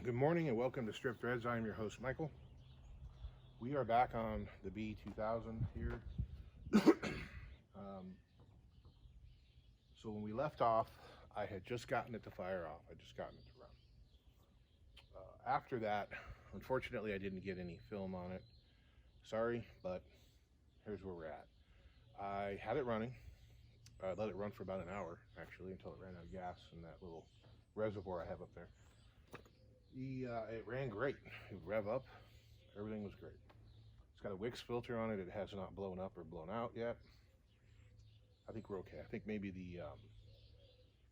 Good morning and welcome to Strip Threads. I am your host, Michael. We are back on the B2000 here. So when we left off, I had just gotten it to fire off. I just gotten it to run. After that, unfortunately, I didn't get any film on it. Sorry, but here's where we're at. I had it running. I let it run for about an hour, actually, until it ran out of gas in that little reservoir I have up there. It ran great. It would rev up. Everything was great. It's got a Wix filter on it. It has not blown up or blown out yet. I think we're okay. I think maybe the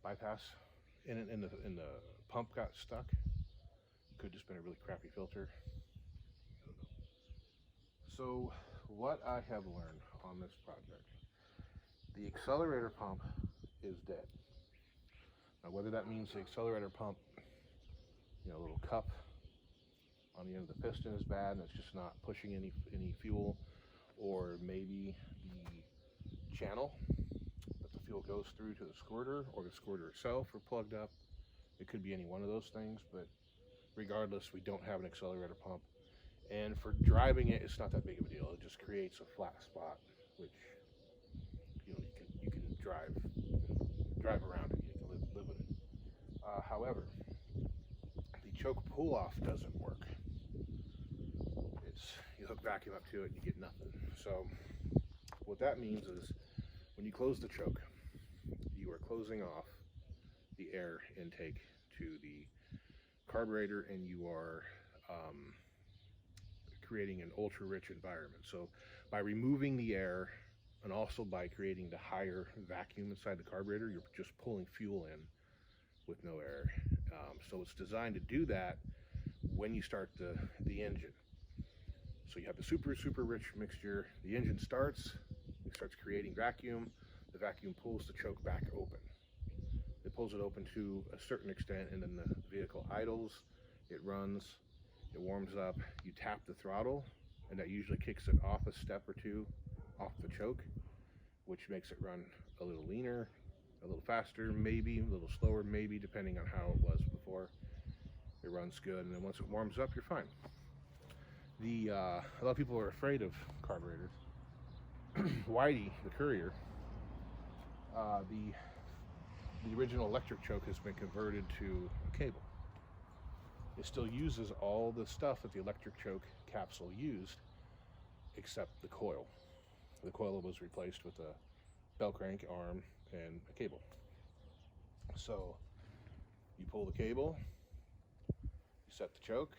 bypass in the pump got stuck. It could have just been a really crappy filter. I don't know. So what I have learned on this project, the accelerator pump is dead. Now whether that means the accelerator pump, a little cup on the end of the piston is bad and it's just not pushing any fuel, or maybe the channel that the fuel goes through to the squirter or the squirter itself are plugged up. It could be any one of those things, but regardless, we don't have an accelerator pump, and for driving it, it's not that big of a deal. It just creates a flat spot, which you can drive around it. You can live with it. However, the choke pull off doesn't work. You hook vacuum up to it and you get nothing. So what that means is when you close the choke, you are closing off the air intake to the carburetor, and you are creating an ultra rich environment. So by removing the air and also by creating the higher vacuum inside the carburetor, you're just pulling fuel in with no air. So it's designed to do that when you start the engine. So you have the super rich mixture. The engine starts, it starts creating vacuum. The vacuum pulls the choke back open. It pulls it open to a certain extent, and then the vehicle idles, it runs, it warms up. You tap the throttle, and that usually kicks it off a step or two off the choke, which makes it run a little leaner, a little faster, maybe a little slower, maybe, depending on how it was before. It runs good, and then once it warms up, you're fine. A lot of people are afraid of carburetors. Whitey, the Courier, the original electric choke has been converted to a cable. It still uses all the stuff that the electric choke capsule used, except the coil. The coil was replaced with a bell crank arm and a cable. So you pull the cable, you set the choke,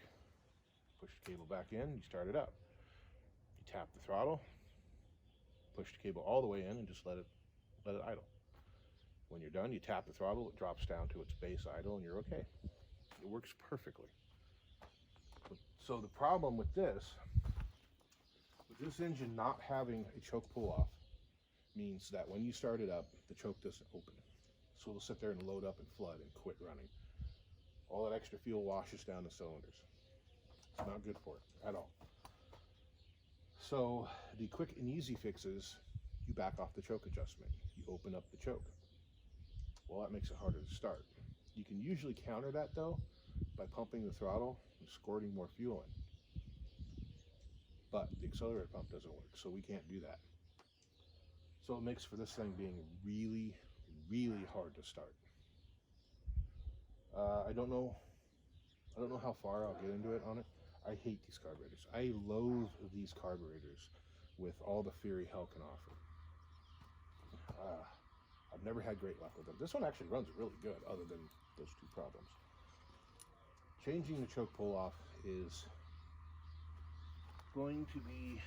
push the cable back in, you start it up. You tap the throttle, push the cable all the way in, and just let it idle. When you're done, you tap the throttle, it drops down to its base idle, and you're okay. It works perfectly. So the problem with this engine not having a choke pull off means that when you start it up, the choke doesn't open. So it'll sit there and load up and flood and quit running. All that extra fuel washes down the cylinders. It's not good for it at all. So the quick and easy fixes, you back off the choke adjustment. You open up the choke. Well, that makes it harder to start. You can usually counter that though by pumping the throttle and squirting more fuel in. But the accelerator pump doesn't work, so we can't do that. So it makes for this thing being really, really hard to start. I don't know how far I'll get into it on it. I hate these carburetors. I loathe these carburetors with all the fury hell can offer. I've never had great luck with them. This one actually runs really good, other than those two problems. Changing the choke pull off is going to be,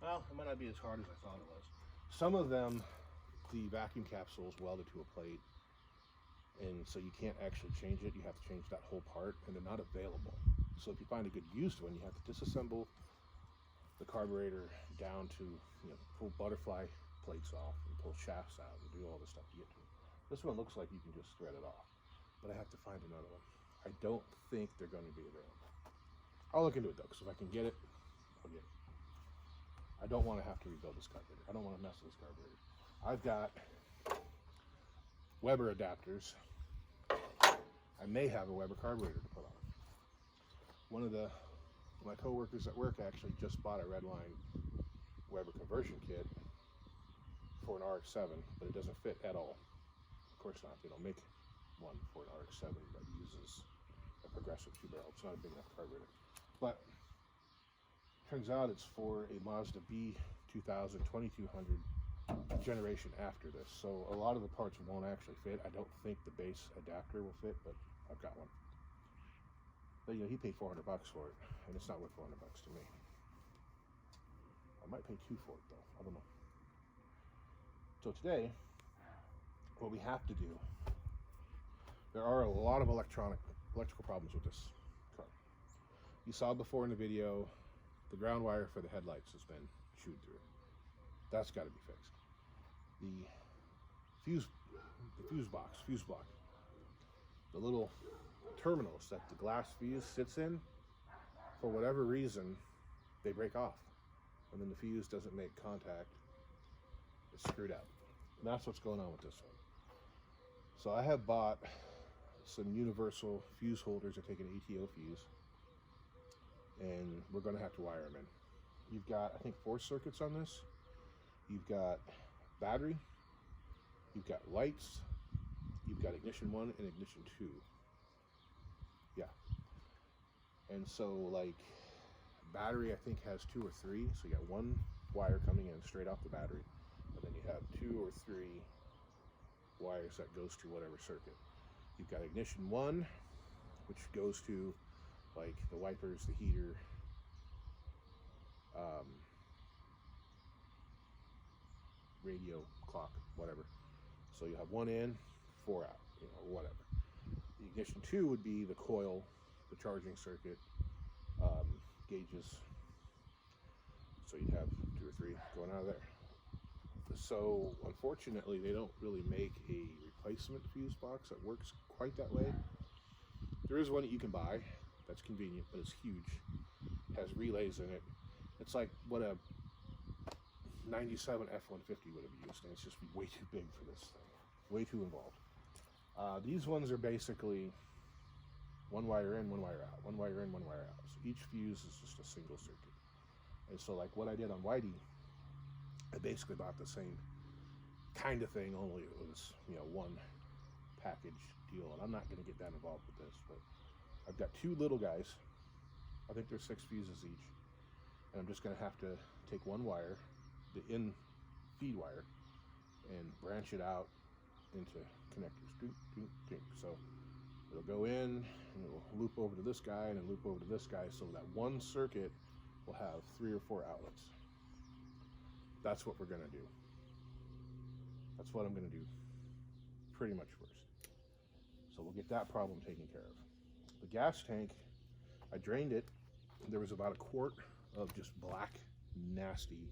well, it might not be as hard as I thought it was. Some of them, the vacuum capsule is welded to a plate, and so you can't actually change it. You have to change that whole part, and they're not available. So if you find a good used one, you have to disassemble the carburetor down to, pull butterfly plates off and pull shafts out and do all this stuff to get to it. This one looks like you can just thread it off, but I have to find another one. I don't think they're going to be available. I'll look into it though, because if I can get it, I'll get it. I don't want to have to rebuild this carburetor. I don't want to mess with this carburetor. I've got Weber adapters. I may have a Weber carburetor to put on. One of my co-workers at work actually just bought a Redline Weber conversion kit for an RX-7, but it doesn't fit at all. Of course not. They don't make one for an RX-7 that uses a progressive 2-barrel. It's not a big enough carburetor. But turns out it's for a Mazda B2000 2200 generation after this. So a lot of the parts won't actually fit. I don't think the base adapter will fit, but I've got one. But you know, he paid $400 for it, and it's not worth $400 to me. I might pay $200 for it though. I don't know. So today, what we have to do, there are a lot of electrical problems with this car. You saw before in the video, the ground wire for the headlights has been chewed through. That's got to be fixed. The fuse block, the little terminals that the glass fuse sits in, for whatever reason, they break off. And then the fuse doesn't make contact. It's screwed up. And that's what's going on with this one. So I have bought some universal fuse holders that take an ATO fuse, and we're going to have to wire them in. You've got, I think, 4 circuits on this. You've got battery, you've got lights, you've got ignition 1 and ignition 2. Yeah. And so, like, battery I think has 2 or 3, so you got 1 wire coming in straight off the battery, and then you have 2 or 3 wires that goes to whatever circuit. You've got ignition 1, which goes to like the wipers, the heater, radio, clock, whatever. So you have 1 in, 4 out, you know, whatever. The ignition 2 would be the coil, the charging circuit, gauges. So you'd have 2 or 3 going out of there. So unfortunately, they don't really make a replacement fuse box that works quite that way. There is one that you can buy that's convenient, but it's huge. Has relays in it. It's like what a 97 F-150 would have used, and it's just way too big for this thing. Way too involved. These ones are basically 1 wire in, 1 wire out, 1 wire in, 1 wire out. So each fuse is just a single circuit. And so like what I did on Whitey, I basically bought the same kind of thing, only it was, you know, 1 package deal. And I'm not going to get that involved with this, but I've got 2 little guys. I think there's 6 fuses each. And I'm just going to have to take 1 wire, the in feed wire, and branch it out into connectors. So it'll go in, and it'll loop over to this guy, and then loop over to this guy, so that 1 circuit will have 3 or 4 outlets. That's what we're going to do. That's what I'm going to do pretty much first. So we'll get that problem taken care of. The gas tank, I drained it. There was about 1/4 of just black, nasty,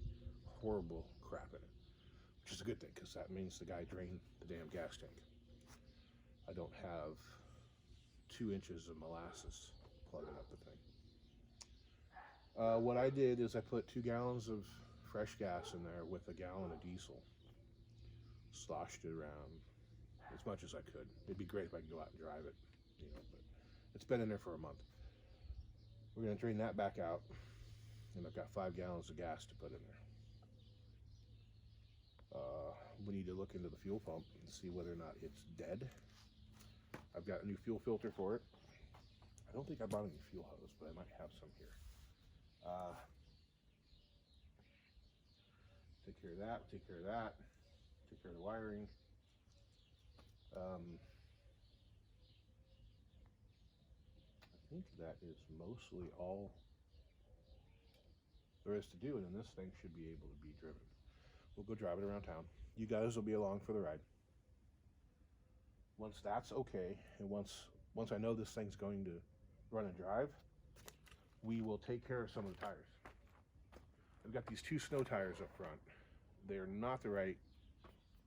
horrible crap in it, which is a good thing, because that means the guy drained the damn gas tank. I don't have 2 inches of molasses plugging up the thing. What I did is I put 2 gallons of fresh gas in there with 1 gallon of diesel. Sloshed it around as much as I could. It'd be great if I could go out and drive it, you know, but it's been in there for a month. We're going to drain that back out, and I've got 5 gallons of gas to put in there. We need to look into the fuel pump and see whether or not it's dead. I've got a new fuel filter for it. I don't think I bought any fuel hose, but I might have some here. Take care of that, take care of that, take care of the wiring. I think that is mostly all there is to do, and then this thing should be able to be driven. We'll go drive it around town. You guys will be along for the ride. Once that's okay, and once I know this thing's going to run and drive, we will take care of some of the tires. I've got these 2 snow tires up front. They're not the right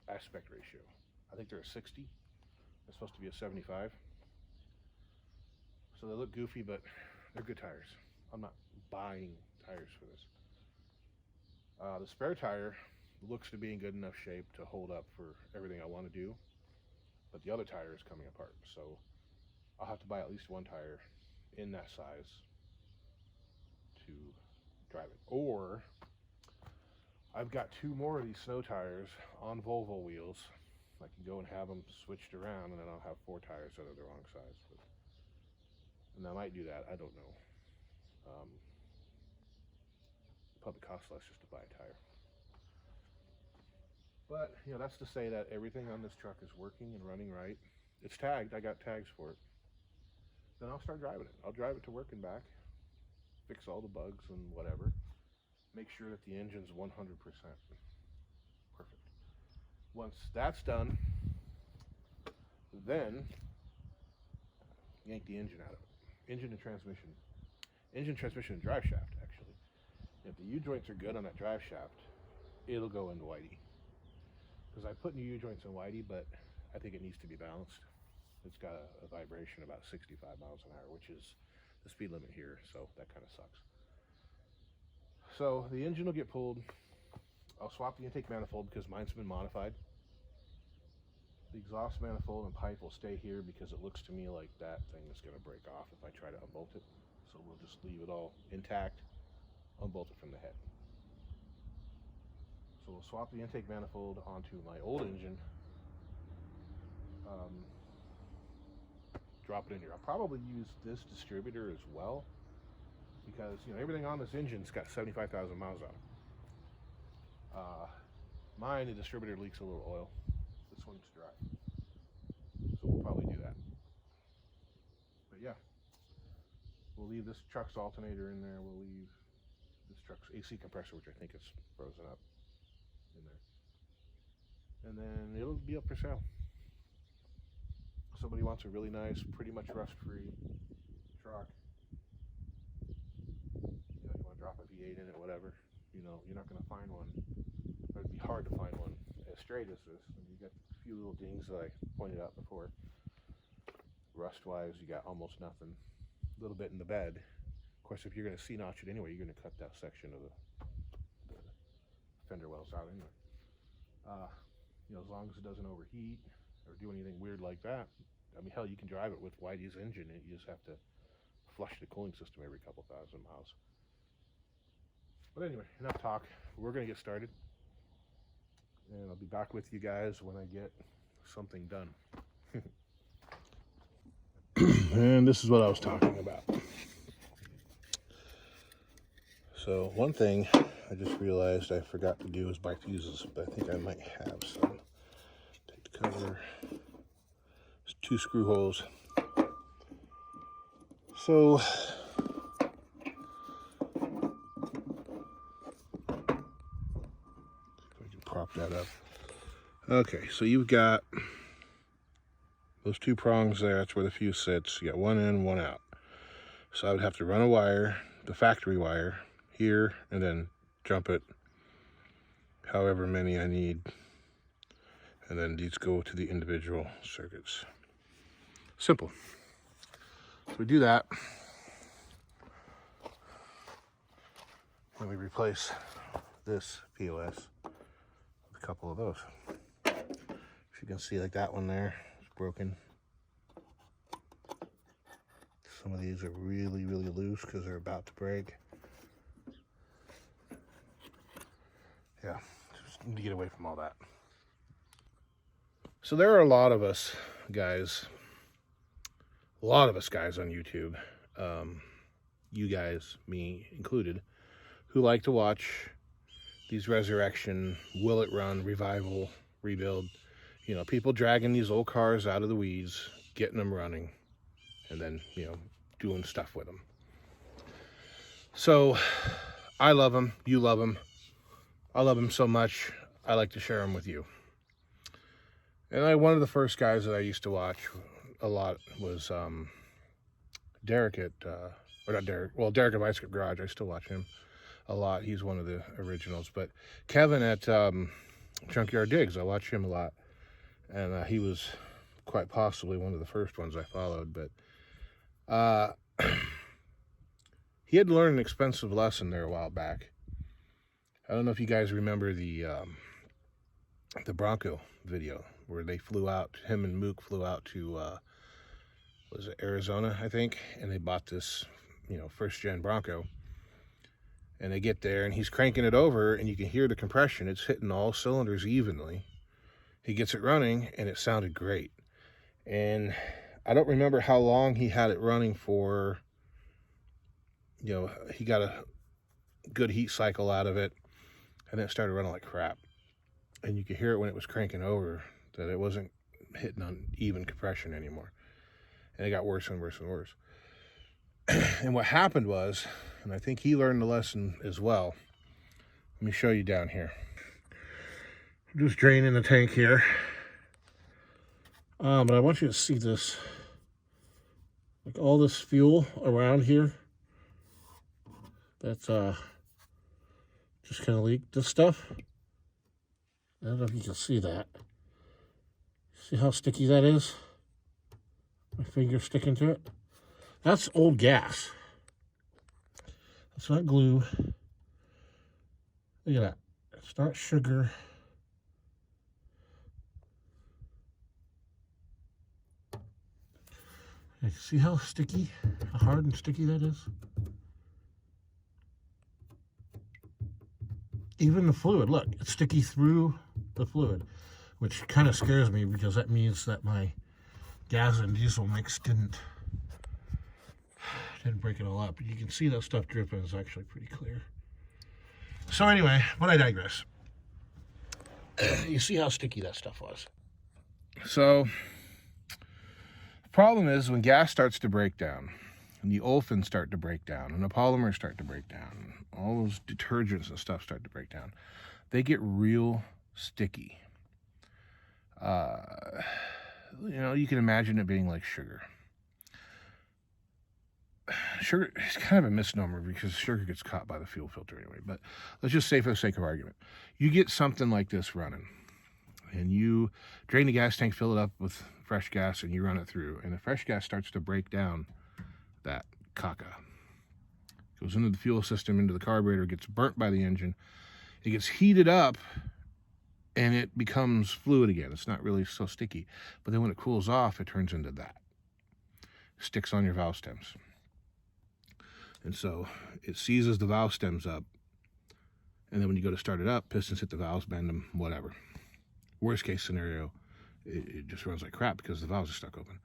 aspect ratio. I think they're a 60. They're supposed to be a 75. So they look goofy, but they're good tires. I'm not buying tires for this. The spare tire looks to be in good enough shape to hold up for everything I want to do, but the other tire is coming apart. So I'll have to buy at least one tire in that size to drive it. Or I've got 2 more of these snow tires on Volvo wheels. I can go and have them switched around, and then I'll have 4 tires that are the wrong size. And I might do that. I don't know. Probably costs less just to buy a tire. But, you know, that's to say that everything on this truck is working and running right. It's tagged. I got tags for it. Then I'll start driving it. I'll drive it to work and back, fix all the bugs and whatever, make sure that the engine's 100% perfect. Once that's done, then yank the engine out of it. Engine, transmission, and drive shaft, actually. If the U-joints are good on that drive shaft, it'll go into whitey. Because I put new U-joints in whitey, but I think it needs to be balanced. It's got a vibration about 65 miles an hour, which is the speed limit here, so that kind of sucks. So the engine will get pulled. I'll swap the intake manifold because mine's been modified. The exhaust manifold and pipe will stay here because it looks to me like that thing is going to break off if I try to unbolt it. So we'll just leave it all intact, unbolt it from the head. So we'll swap the intake manifold onto my old engine, drop it in here. I'll probably use this distributor as well because, you know, everything on this engine's got 75,000 miles on it. Mine, the distributor leaks a little oil. This one's dry. So we'll probably do that. But yeah, we'll leave this truck's alternator in there. We'll leave this truck's AC compressor, which I think is frozen up, in there. And then it'll be up for sale. Somebody wants a really nice, pretty much rust-free truck. You know, you want to drop a V8 in it, whatever. You know, you're not going to find one. It'd be hard to find one as straight as this. I mean, you got a few little dings that I pointed out before. Rust-wise, you got almost nothing. A little bit in the bed. Of course, if you're going to C-notch it anyway, you're going to cut that section of the fender wells out anyway. You know, as long as it doesn't overheat or do anything weird like that. I mean, hell, you can drive it with Whitey's engine. You just have to flush the cooling system every couple thousand miles. But anyway, enough talk. We're going to get started. And I'll be back with you guys when I get something done. And this is what I was talking about. So one thing I just realized I forgot to do is buy fuses, but I think I might have some. Take the cover. There's 2 screw holes. So prop that up. Okay, so you've got those 2 prongs there. That's where the fuse sits. You got one in, one out. So I would have to run a wire, the factory wire, here, and then jump it however many I need. And then these go to the individual circuits. Simple. So we do that. And we replace this POS. A couple of those. As you can see, like that one there is broken. Some of these are really, really loose because they're about to break. Yeah, just need to get away from all that. So there are a lot of us guys on YouTube, you guys, me included, who like to watch these resurrection, will it run, revival, rebuild, you know, people dragging these old cars out of the weeds, getting them running, and then, you know, doing stuff with them. So I love them, you love them. I love them so much, I like to share them with you. And one of the first guys that I used to watch a lot was Derek at, Derek at Ice Cream Garage. I still watch him a lot. He's one of the originals. But Kevin at Junkyard Digs, I watch him a lot. And he was quite possibly one of the first ones I followed. But he had to learn an expensive lesson there a while back. I don't know if you guys remember the Bronco video where they flew out, him and Mook flew out to was it Arizona, I think, and they bought this, you know, first gen Bronco. And they get there and he's cranking it over and you can hear the compression. It's hitting all cylinders evenly. He gets it running and it sounded great. And I don't remember how long he had it running for. You know, he got a good heat cycle out of it and then it started running like crap. And you could hear it when it was cranking over that it wasn't hitting on even compression anymore. And it got worse and worse and worse. And what happened was, and I think he learned the lesson as well. Let me show you down here. I'm just draining the tank here. But I want you to see this. Like all this fuel around here. That's just kind of leaked. This stuff. I don't know if you can see that. See how sticky that is? My finger's sticking to it. That's old gas. It's not glue. Look at that. It's not sugar. You see how sticky, how hard and sticky that is? Even the fluid, look, it's sticky through the fluid, which kind of scares me because that means that my gas and diesel mix didn't break it all up. But you can see that stuff dripping is actually pretty clear. So anyway, but I digress. You see how sticky that stuff was. So the problem is when gas starts to break down, and the olefins start to break down, and the polymers start to break down, all those detergents and stuff start to break down, they get real sticky. You know, you can imagine it being like sugar. Sugar is kind of a misnomer because sugar gets caught by the fuel filter anyway, but let's just say for the sake of argument, you get something like this running and you drain the gas tank, fill it up with fresh gas, and you run it through, and the fresh gas starts to break down that caca. Goes into the fuel system, into the carburetor, gets burnt by the engine, it gets heated up, and it becomes fluid again. It's not really so sticky, but then when it cools off, it turns into that. Sticks on your valve stems. And so it seizes the valve stems up, and then when you go to start it up, pistons hit the valves, bend them, whatever. Worst case scenario, it just runs like crap because the valves are stuck open.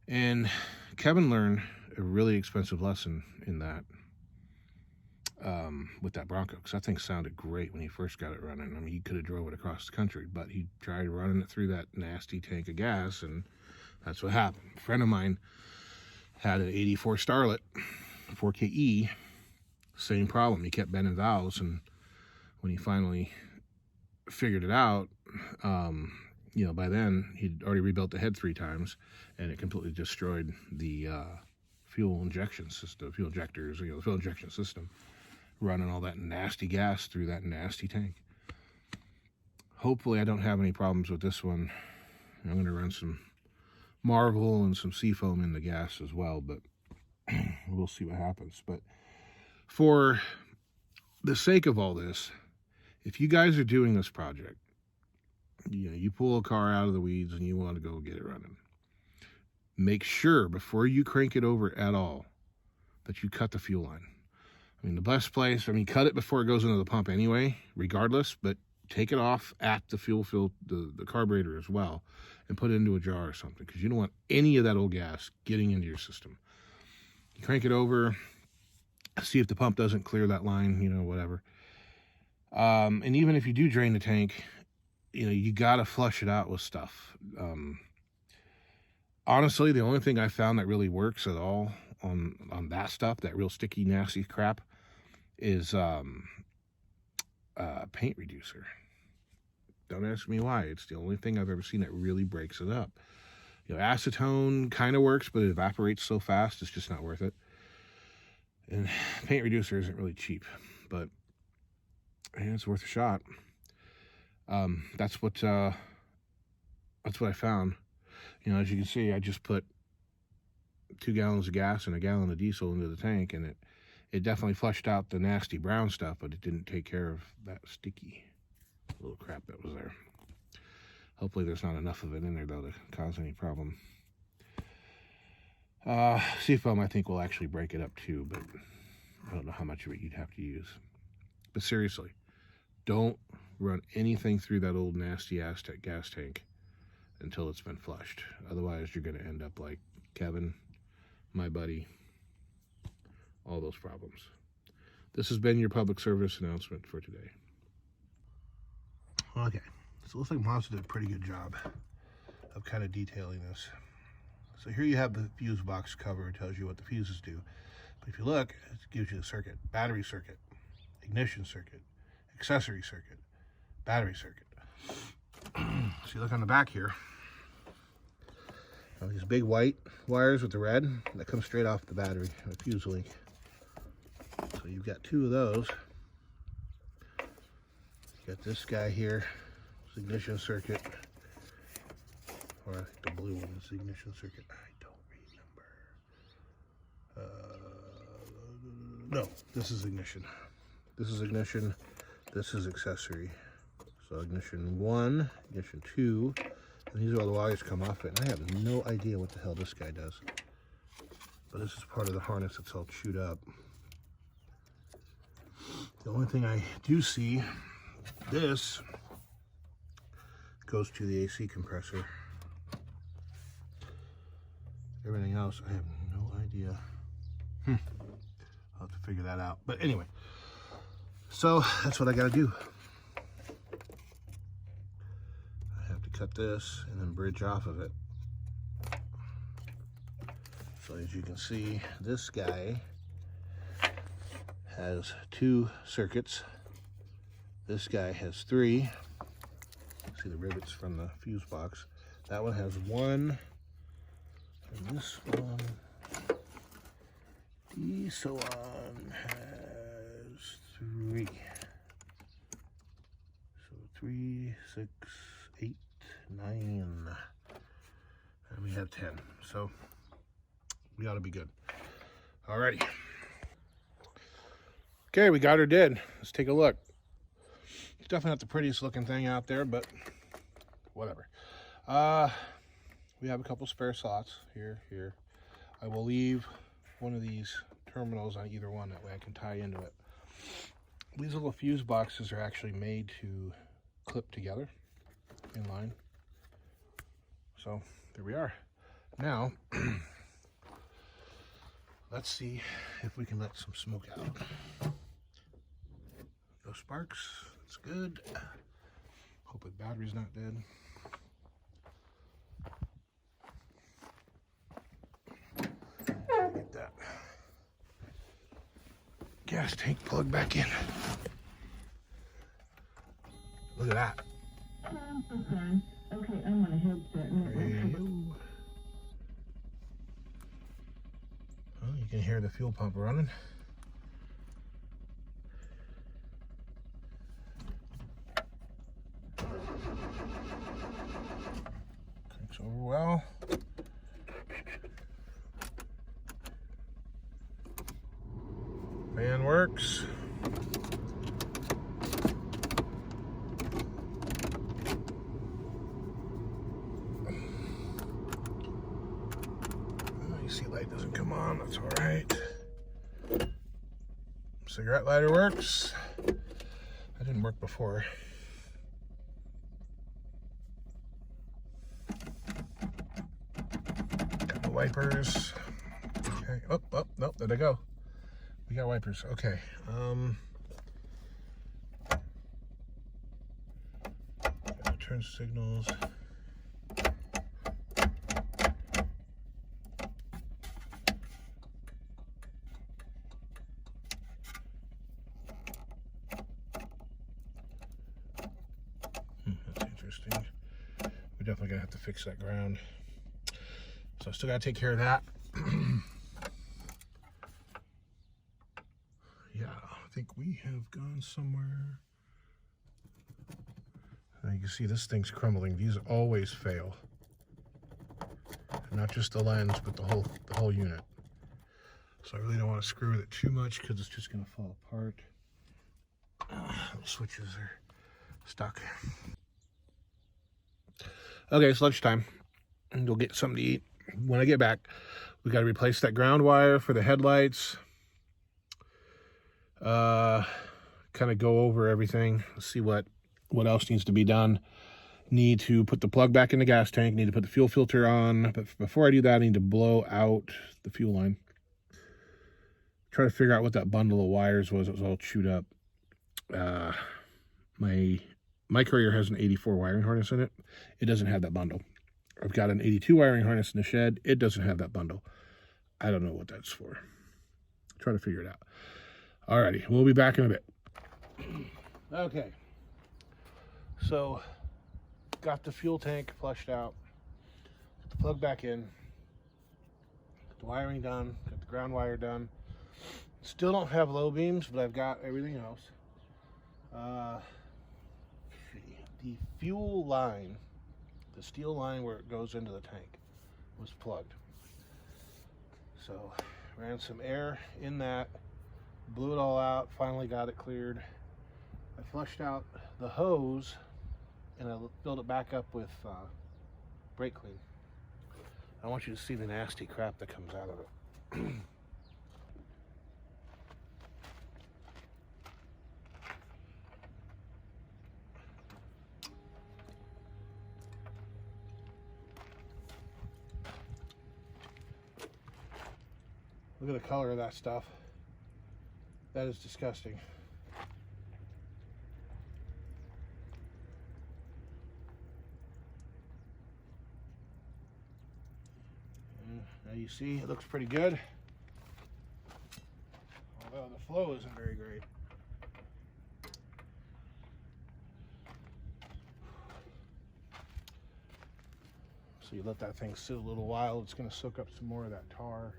And Kevin learned a really expensive lesson in that with that Bronco, because that thing sounded great when he first got it running. I mean, he could have drove it across the country, but he tried running it through that nasty tank of gas, and that's what happened. A friend of mine had an 84 Starlet 4KE, same problem. He kept bending valves, and when he finally figured it out, you know, by then he'd already rebuilt the head 3 times, and it completely destroyed the fuel injection system, fuel injectors, you know, the fuel injection system, running all that nasty gas through that nasty tank. Hopefully I don't have any problems with this one. I'm going to run some Marvel and some Seafoam in the gas as well, but we'll see what happens. But for the sake of all this, if you guys are doing this project, you know, you pull a car out of the weeds and you want to go get it running, make sure before you crank it over at all that you cut the fuel line. I mean, the best place, I mean, cut it before it goes into the pump anyway, regardless, but take it off at the the carburetor as well, and put it into a jar or something, because you don't want any of that old gas getting into your system. You crank it over, see if the pump doesn't clear that line, you know, whatever. And even if you do drain the tank, you know, you got to flush it out with stuff. Honestly, the only thing I found that really works at all on that stuff, that real sticky, nasty crap, is paint reducer. Don't ask me why. It's the only thing I've ever seen that really breaks it up. You know, acetone kind of works, but it evaporates so fast, it's just not worth it. And paint reducer isn't really cheap, but it's worth a shot. That's what I found. You know, as you can see, I just put 2 gallons of gas and a gallon of diesel into the tank, and it definitely flushed out the nasty brown stuff, but it didn't take care of that sticky little crap that was there. Hopefully there's not enough of it in there, though, to cause any problem. Seafoam, I think, will actually break it up too, but I don't know how much of it you'd have to use. But seriously, don't run anything through that old nasty Aztec gas tank until it's been flushed. Otherwise, you're going to end up like Kevin, my buddy, all those problems. This has been your public service announcement for today. Okay, so it looks like Mazda did a pretty good job of kind of detailing this. So here you have the fuse box cover. It tells you what the fuses do. But if you look, it gives you the circuit: battery circuit, ignition circuit, accessory circuit, battery circuit. So you look on the back here, these big white wires with the red that come straight off the battery, the fuse link. So you've got two of those. You got this guy here, it's ignition circuit, or I think the blue one is the ignition circuit. I don't remember. No, this is ignition. This is ignition. This is accessory. So ignition 1, ignition 2, and these are all the wires come off it. And I have no idea what the hell this guy does. But this is part of the harness that's all chewed up. The only thing I do see, this goes to the AC compressor. Everything else, I have no idea. I'll have to figure that out. But anyway, so that's what I gotta do. I have to cut this and then bridge off of it. So as you can see, this guy has 2 circuits. This guy has 3. See the rivets from the fuse box. That one has 1, and this one, has 3. So 3, 6, 8, 9, and we have 10. So we ought to be good. Alrighty. Okay, we got her did. Let's take a look. It's definitely not the prettiest looking thing out there, but whatever. We have a couple spare slots here. I will leave one of these terminals on either one, that way I can tie into it. These little fuse boxes are actually made to clip together in line. So there we are. Now, let's see if we can let some smoke out. No sparks, it's good. Hope the battery's not dead. Get that gas tank plug back in. Look at that. Oh, I'm so sorry. Okay, I'm on a headset. Well, you can hear the fuel pump running. Cranks over well. Fan works. You see light doesn't come on, that's all right. Cigarette lighter works. That didn't work before. Got the wipers. Okay, oh, nope, there they go. We got wipers, okay. Turn signals. That's interesting. We're definitely gonna have to fix that ground. So I still gotta take care of that. Yeah, I think we have gone somewhere. Now you can see this thing's crumbling. These always fail. Not just the lens, but the whole unit. So I really don't want to screw with it too much because it's just gonna fall apart. The switches are stuck. Okay, it's lunchtime. And go get something to eat. when I get back, we got to replace that ground wire for the headlights. Kind of go over everything, see what else needs to be done. Need to put the plug back in the gas tank, need to put the fuel filter on, but before I do that, I need to blow out the fuel line. Try to figure out what that bundle of wires was. It was all chewed up. My Courier has an 84 wiring harness in it. It doesn't have that bundle. I've got an 82 wiring harness in the shed. It doesn't have that bundle. I don't know what that's for. Try to figure it out. Alrighty, we'll be back in a bit. Okay. So, got the fuel tank flushed out. Got the plug back in. Got the wiring done. Got the ground wire done. Still don't have low beams, but I've got everything else. The fuel line, the steel line where it goes into the tank, was plugged. So ran some air in that, blew it all out, finally got it cleared. I flushed out the hose and I filled it back up with brake clean. I want you to see the nasty crap that comes out of it. Look at the color of that stuff. That is disgusting. Now you see it looks pretty good. Although the flow isn't very great. So you let that thing sit a little while, it's going to soak up some more of that tar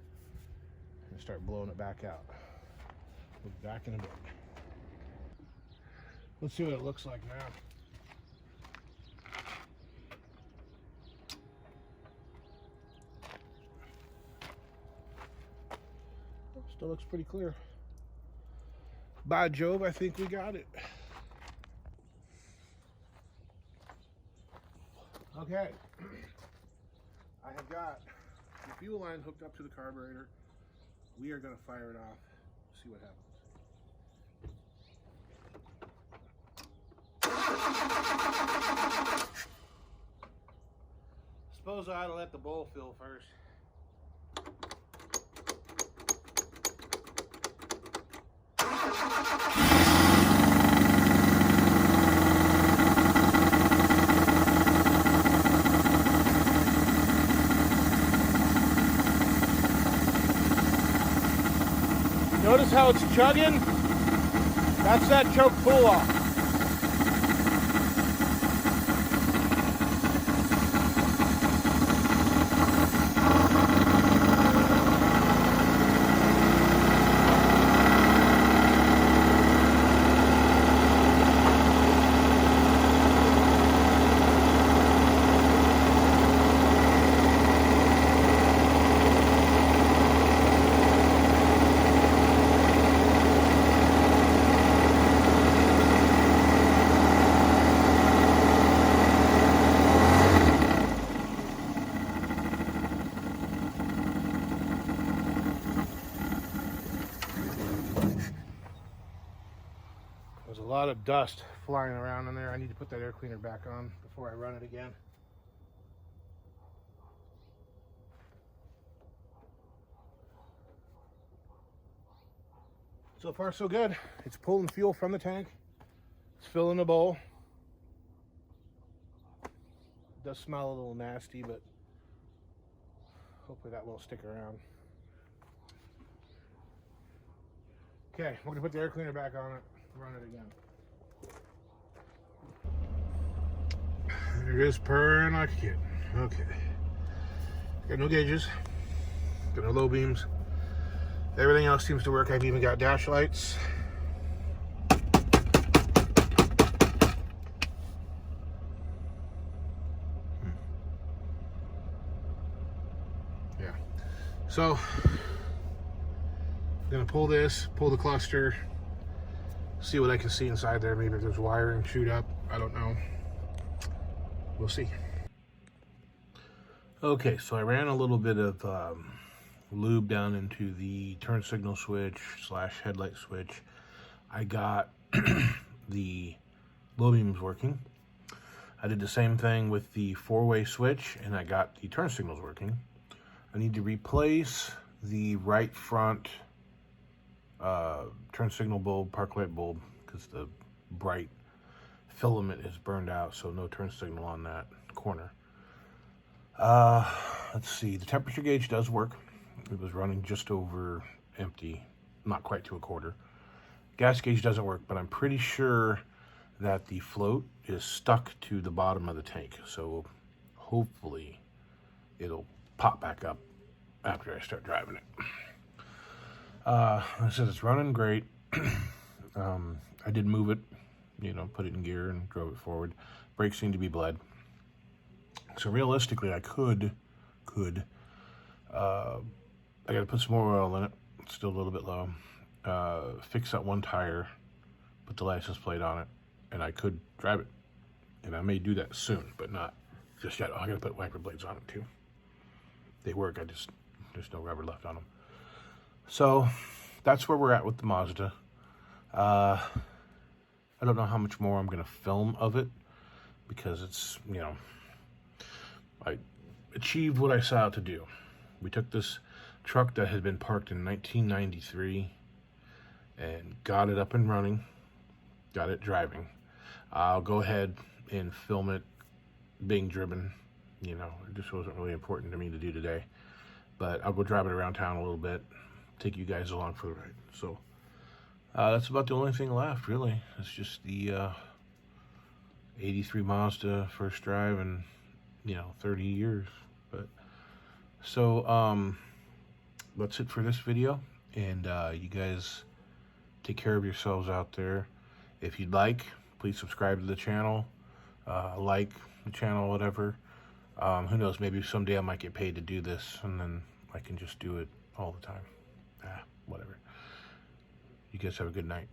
and start blowing it back out. We'll be back in a bit. Let's see what it looks like now. Still looks pretty clear. By Jove, I think we got it. Okay. I have got the fuel line hooked up to the carburetor. We are going to fire it off, see what happens. Suppose I ought to let the bowl fill first. Notice how it's chugging? That's that choke pull off. There's a lot of dust flying around in there. I need to put that air cleaner back on before I run it again. So far so good. It's pulling fuel from the tank. It's filling the bowl. It does smell a little nasty, but hopefully that won't stick around. Okay, we're gonna put the air cleaner back on it, run it again. It is purring like a kid. Okay. Got no gauges, got no low beams. Everything else seems to work. I've even got dash lights. Yeah. So, I'm gonna pull this, pull the cluster, see what I can see inside there. Maybe if there's wiring chewed up, I don't know. We'll see. Okay, so I ran a little bit of lube down into the turn signal switch / headlight switch. I got the low beams working. I did the same thing with the 4-way switch, and I got the turn signals working. I need to replace the right front turn signal bulb, park light bulb, because the bright filament is burned out, so no turn signal on that corner. Let's see, the temperature gauge does work. It was running just over empty, not quite to a quarter. Gas gauge doesn't work, but I'm pretty sure that the float is stuck to the bottom of the tank, so hopefully it'll pop back up after I start driving it. I said it's running great. I did move it, put it in gear and drove it forward. Brakes seem to be bled. So realistically, I could, I got to put some more oil in it. It's still a little bit low. Fix that one tire, put the license plate on it, and I could drive it. And I may do that soon, but not just yet. Oh, I got to put wiper blades on it too. They work. There's no rubber left on them. So that's where we're at with the Mazda. I don't know how much more I'm going to film of it because it's, I achieved what I set out to do. We took this truck that had been parked in 1993 and got it up and running, got it driving. I'll go ahead and film it being driven. It just wasn't really important to me to do today. But I'll go drive it around town a little bit, take you guys along for the ride. So that's about the only thing left, really. It's just the 83 Mazda first drive in 30 years. But so that's it for this video, and you guys take care of yourselves out there. If you'd like, please subscribe to the channel, like the channel, whatever. Who knows, maybe someday I might get paid to do this, and then I can just do it all the time. Whatever. You guys have a good night.